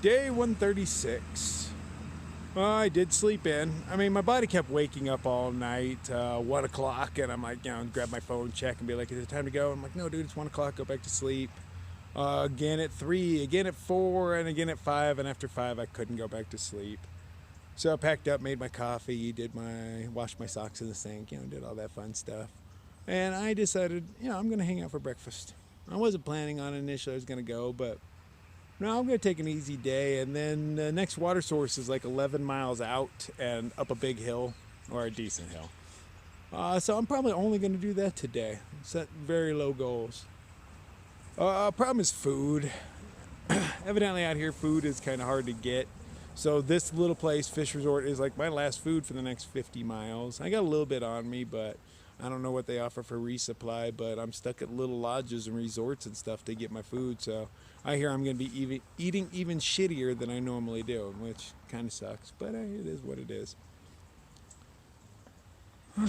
Day 136. Well, I did sleep in. I mean, my body kept waking up all night, 1 o'clock, and I'm like, grab my phone, check, and be like, is it time to go? I'm like, no, dude, it's 1 o'clock, go back to sleep. Again at 3, again at 4, and again at 5, and after 5, I couldn't go back to sleep. So I packed up, made my coffee, washed my socks in the sink, did all that fun stuff. And I decided, I'm gonna hang out for breakfast. I wasn't planning on it initially, I was gonna go, but no, I'm gonna take an easy day. And then the next water source is like 11 miles out and up a big hill, or a decent hill. So I'm probably only gonna do that today. Set very low goals. Problem is food. Evidently out here, food is kind of hard to get. So this little place, Fish Resort, is like my last food for the next 50 miles. I got a little bit on me, but I don't know what they offer for resupply, but I'm stuck at little lodges and resorts and stuff to get my food. So I hear I'm going to be eating even shittier than I normally do, which kind of sucks, but it is what it is.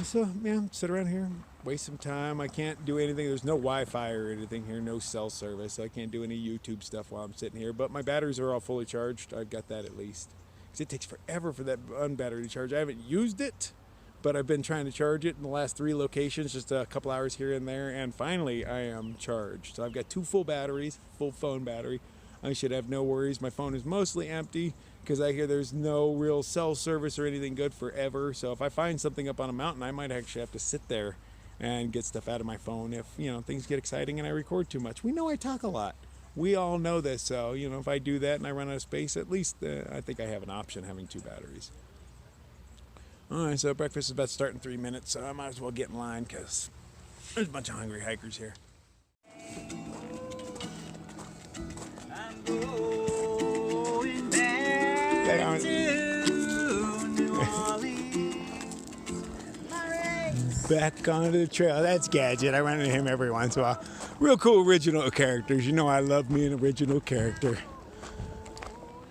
So, sit around here, waste some time. I can't do anything. There's no Wi-Fi or anything here, no cell service. So I can't do any YouTube stuff while I'm sitting here. But my batteries are all fully charged. I've got that at least. Because it takes forever for that unbattery to charge. I haven't used it, but I've been trying to charge it in the last 3 locations, just a couple hours here and there. And finally, I am charged. So I've got 2 full batteries, full phone battery. I should have no worries. My phone is mostly empty because I hear there's no real cell service or anything good forever. So if I find something up on a mountain, I might actually have to sit there and get stuff out of my phone if, things get exciting and I record too much. We know I talk a lot. We all know this. So, if I do that and I run out of space, at least I think I have an option having 2 batteries. All right, so breakfast is about to start in 3 minutes, so I might as well get in line because there's a bunch of hungry hikers here. Back onto the trail. That's Gadget. I run into him every once in a while. Real cool original characters. I love me an original character.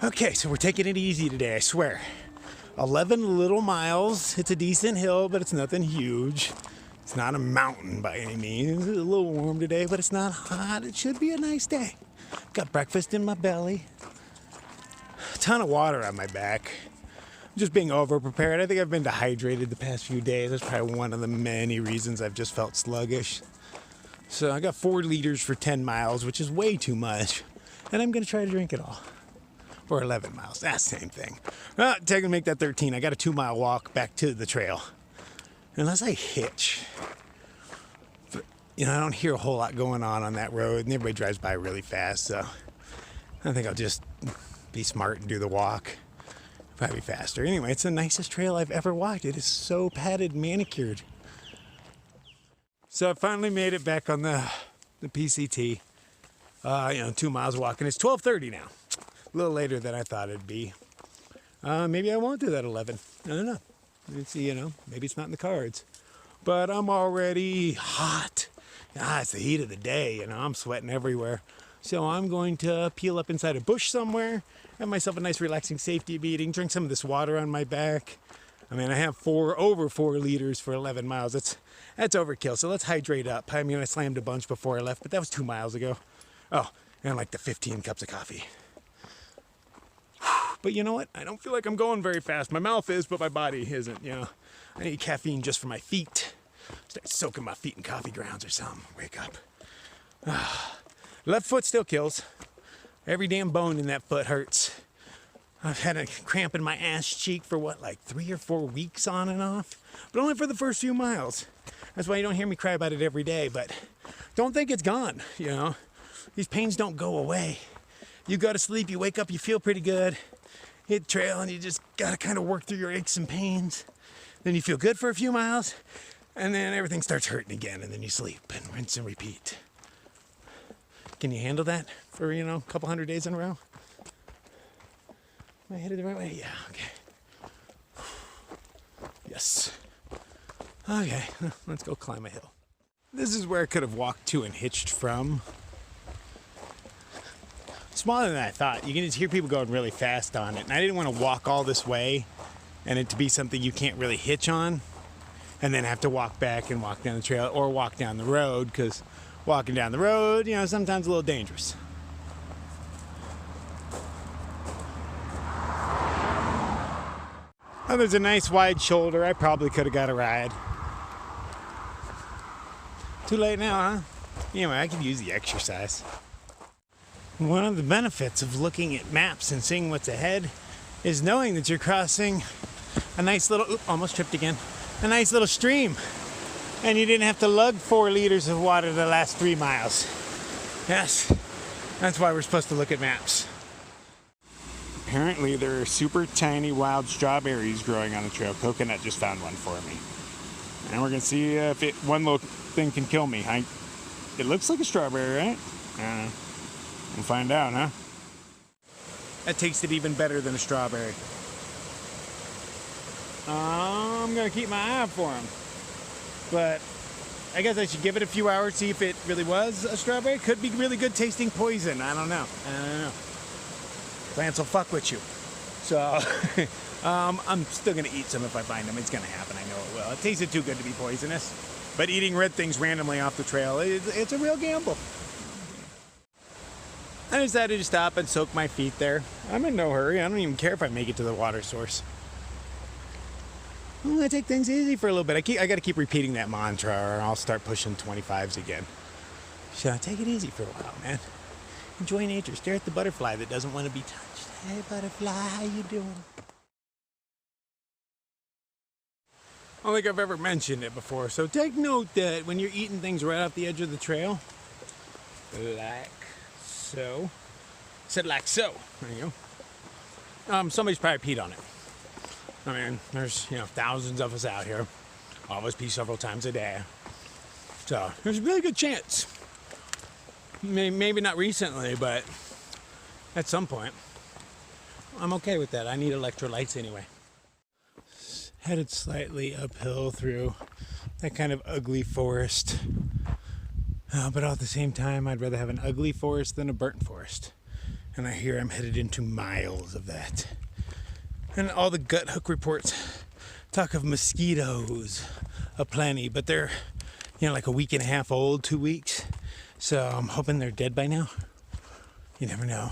Okay, so we're taking it easy today, I swear. 11 little miles. It's a decent hill, but it's nothing huge. It's not a mountain by any means. It's a little warm today, but it's not hot. It should be a nice day. Got breakfast in my belly. A ton of water on my back. Just being over-prepared. I think I've been dehydrated the past few days. That's probably one of the many reasons I've just felt sluggish. So I got 4 liters for 10 miles, which is way too much. And I'm going to try to drink it all. For 11 miles. That's the same thing. Well, take and make that 13. I got a 2-mile walk back to the trail. Unless I hitch. But, I don't hear a whole lot going on that road, and everybody drives by really fast, so I think I'll just be smart and do the walk. Probably faster. Anyway, it's the nicest trail I've ever walked. It is so padded and manicured. So I finally made it back on the PCT. 2 miles walking. It's 12:30 now. A little later than I thought it'd be. Maybe I won't do that 11. I don't know. Let's see, maybe it's not in the cards. But I'm already hot. It's the heat of the day, I'm sweating everywhere. So I'm going to peel up inside a bush somewhere, have myself a nice relaxing safety beating, drink some of this water on my back. I have over 4 liters for 11 miles. That's overkill. So let's hydrate up. I slammed a bunch before I left, but that was 2 miles ago. Oh, and like the 15 cups of coffee. But you know what? I don't feel like I'm going very fast. My mouth is, but my body isn't, I need caffeine just for my feet. Start soaking my feet in coffee grounds or something. Wake up. Left foot still kills. Every damn bone in that foot hurts. I've had a cramp in my ass cheek for 3 or 4 weeks on and off? But only for the first few miles. That's why you don't hear me cry about it every day, but don't think it's gone, These pains don't go away. You go to sleep, you wake up, you feel pretty good. Hit the trail and you just gotta kind of work through your aches and pains. Then you feel good for a few miles, and then everything starts hurting again, and then you sleep and rinse and repeat. Can you handle that for, a couple 100 days in a row? Am I headed the right way? Yeah, okay. Yes. Okay, let's go climb a hill. This is where I could have walked to and hitched from. Smaller than I thought. You can just hear people going really fast on it. And I didn't want to walk all this way and it to be something you can't really hitch on and then have to walk back and walk down the trail or walk down the road, because walking down the road, sometimes a little dangerous. Oh, there's a nice wide shoulder. I probably could have got a ride. Too late now, huh? Anyway, I could use the exercise. One of the benefits of looking at maps and seeing what's ahead is knowing that you're crossing a nice little, almost tripped again, a nice little stream. And you didn't have to lug 4 liters of water the last 3 miles. Yes, that's why we're supposed to look at maps. Apparently there are super tiny wild strawberries growing on the trail. Coconut just found one for me. And we're gonna see if one little thing can kill me. It looks like a strawberry, right? I don't know. We'll find out, huh? That tasted even better than a strawberry. I'm gonna keep my eye out for them. But I guess I should give it a few hours, see if it really was a strawberry. Could be really good tasting poison. I don't know. Plants will fuck with you. So I'm still gonna eat some if I find them. It's gonna happen, I know it will. It tasted too good to be poisonous. But eating red things randomly off the trail, it's a real gamble. I decided to stop and soak my feet there. I'm in no hurry. I don't even care if I make it to the water source. I'm gonna take things easy for a little bit. I gotta keep repeating that mantra or I'll start pushing 25s again. So take it easy for a while, man. Enjoy nature. Stare at the butterfly that doesn't want to be touched. Hey, butterfly, how you doing? I don't think I've ever mentioned it before, so take note that when you're eating things right off the edge of the trail, like so. Said like so. There you go. Somebody's probably peed on it. I mean, there's, thousands of us out here. All of us pee several times a day. So, there's a really good chance. Maybe not recently, but at some point. I'm okay with that. I need electrolytes anyway. Headed slightly uphill through that kind of ugly forest. But at the same time, I'd rather have an ugly forest than a burnt forest. And I hear I'm headed into miles of that. And all the gut hook reports talk of mosquitoes aplenty, but they're, like a week and a half old, 2 weeks. So I'm hoping they're dead by now. You never know.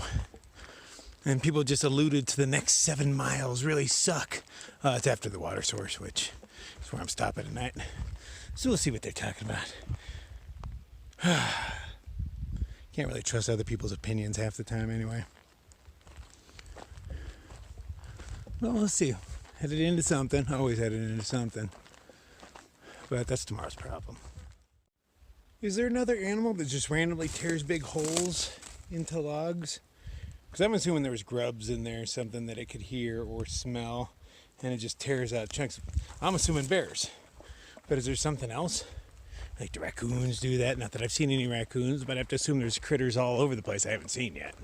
And people just alluded to the next 7 miles really suck. It's after the water source, which is where I'm stopping at night. So we'll see what they're talking about. Can't really trust other people's opinions half the time anyway. Well, we'll see. Headed into something. Always headed into something. But that's tomorrow's problem. Is there another animal that just randomly tears big holes into logs? Because I'm assuming there was grubs in there, something that it could hear or smell, and it just tears out chunks. I'm assuming bears. But is there something else? Like the raccoons do that? Not that I've seen any raccoons, but I have to assume there's critters all over the place I haven't seen yet.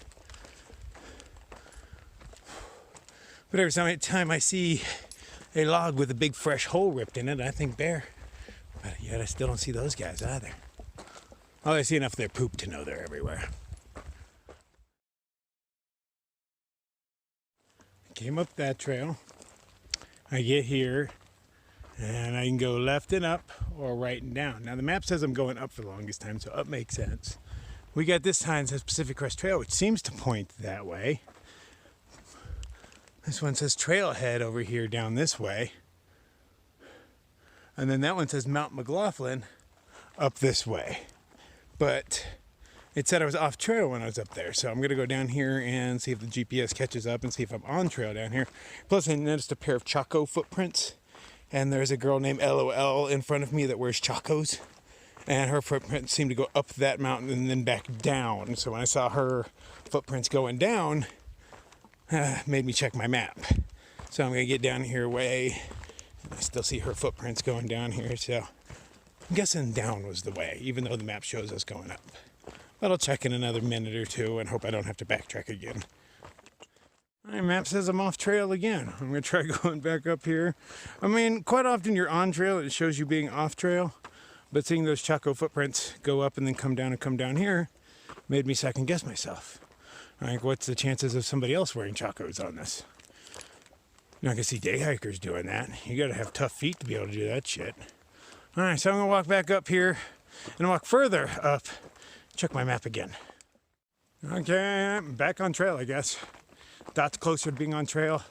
But every time I see a log with a big fresh hole ripped in it, I think bear. But yet I still don't see those guys either. Oh, I see enough of their poop to know they're everywhere. I came up that trail. I get here, and I can go left and up or right and down. Now the map says I'm going up for the longest time, so up makes sense. We got this sign that says Pacific Crest Trail, which seems to point that way. This one says Trailhead over here down this way. And then that one says Mount McLaughlin up this way. But it said I was off trail when I was up there. So I'm going to go down here and see if the GPS catches up and see if I'm on trail down here. Plus I noticed a pair of Chaco footprints. And there's a girl named LOL in front of me that wears Chacos. And her footprints seem to go up that mountain and then back down. So when I saw her footprints going down, made me check my map. So I'm going to get down here way. I still see her footprints going down here. So I'm guessing down was the way, even though the map shows us going up. But I'll check in another minute or two and hope I don't have to backtrack again. My map says I'm off trail again. I'm going to try going back up here. I mean, quite often you're on trail. It shows you being off trail. But seeing those Chaco footprints go up and then come down and come down here made me second guess myself. Like, what's the chances of somebody else wearing Chacos on this? You're not going to see day hikers doing that. You got to have tough feet to be able to do that shit. All right, so I'm going to walk back up here and walk further up. Check my map again. Okay, I'm back on trail, I guess. Dots closer to being on trail.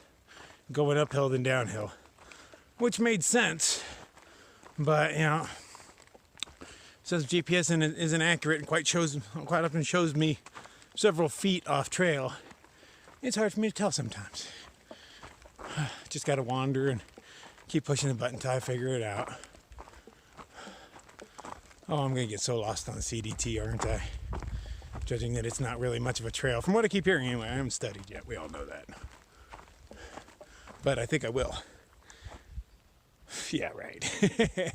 going uphill than downhill, which made sense. But you know, since GPS isn't accurate and quite often shows me several feet off trail, it's hard for me to tell sometimes. Just gotta wander and keep pushing the button until I figure it out. Oh, I'm gonna get so lost on the CDT, aren't I? Judging that it's not really much of a trail. From what I keep hearing anyway, I haven't studied yet, we all know that. But I think I will. Yeah, right.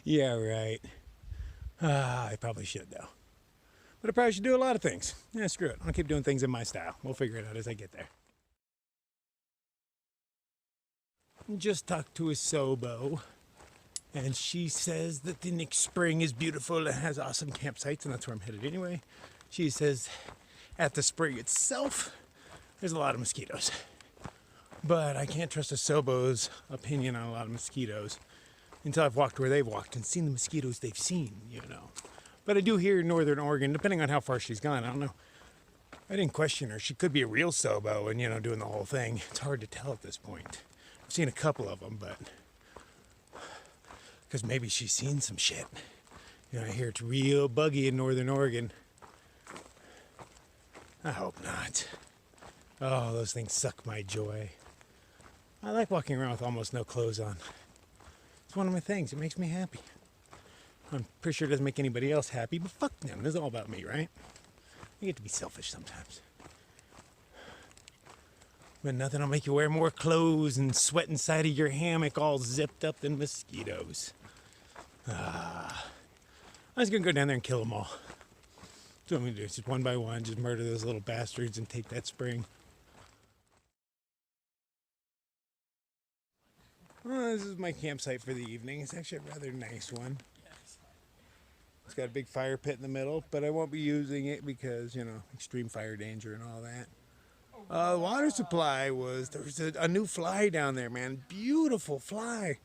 Yeah, right. I probably should though. But I probably should do a lot of things. Yeah, screw it. I'll keep doing things in my style. We'll figure it out as I get there. Just talked to a Sobo, and she says that the Nick Spring is beautiful and has awesome campsites, and that's where I'm headed anyway. She says at the spring itself, there's a lot of mosquitoes. But I can't trust a Sobo's opinion on a lot of mosquitoes until I've walked where they've walked and seen the mosquitoes they've seen, you know. But I do hear in Northern Oregon, depending on how far she's gone, I don't know. I didn't question her. She could be a real Sobo and, you know, doing the whole thing. It's hard to tell at this point. I've seen a couple of them, but because maybe she's seen some shit. You know, I hear it's real buggy in Northern Oregon. I hope not. Oh, those things suck my joy. I like walking around with almost no clothes on. It's one of my things. It makes me happy. I'm pretty sure it doesn't make anybody else happy, but fuck them. This is all about me, right? I get to be selfish sometimes. But nothing will make you wear more clothes and sweat inside of your hammock all zipped up than mosquitoes. I was going to go down there and kill them all. That's what I'm going to do. Just one by one, just murder those little bastards and take that spring. Well, this is my campsite for the evening. It's actually a rather nice one. It's got a big fire pit in the middle, but I won't be using it because, you know, extreme fire danger and all that. The water supply there was a new fly down there, man. Beautiful fly.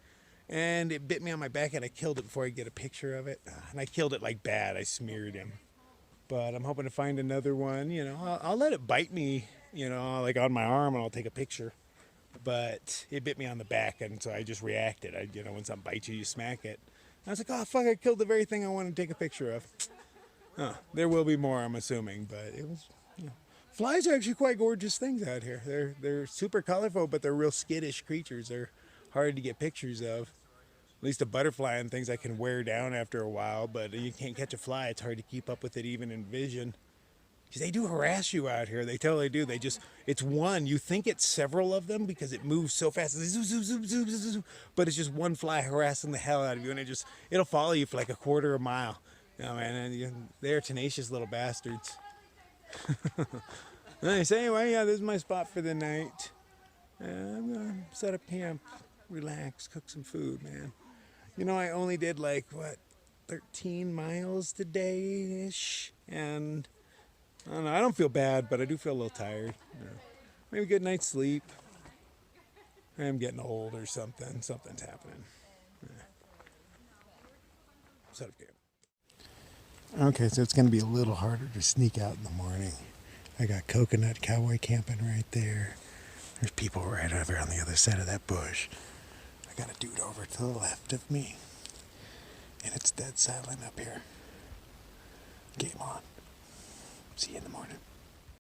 And it bit me on my back and I killed it before I could get a picture of it. And I killed it like bad. I smeared him. But I'm hoping to find another one. You know, I'll let it bite me, you know, like on my arm, and I'll take a picture. But it bit me on the back, and so I just reacted. You know, when something bites you, you smack it. And I was like, oh, fuck, I killed the very thing I wanted to take a picture of. There will be more, I'm assuming, but it was, you know. Flies are actually quite gorgeous things out here. They're super colorful, but they're real skittish creatures. They're hard to get pictures of. At least a butterfly and things I can wear down after a while, but you can't catch a fly. It's hard to keep up with it even in vision. Because they do harass you out here. They totally do. It's one. You think it's several of them because it moves so fast. But it's just one fly harassing the hell out of you, and it'll follow you for like a quarter of a mile. You know, man, and they're tenacious little bastards. Nice. Anyway, yeah, this is my spot for the night. I'm gonna set up camp, relax, cook some food, man. You know, I only did 13 miles today-ish, and I don't know, I don't feel bad, but I do feel a little tired. You know, maybe a good night's sleep. I'm getting old or something. Something's happening. Yeah. Set up camp. Okay, so it's going to be a little harder to sneak out in the morning. I got Coconut Cowboy camping right there. There's people right over on the other side of that bush. I got a dude over to the left of me. And it's dead silent up here. Game on. See you in the morning.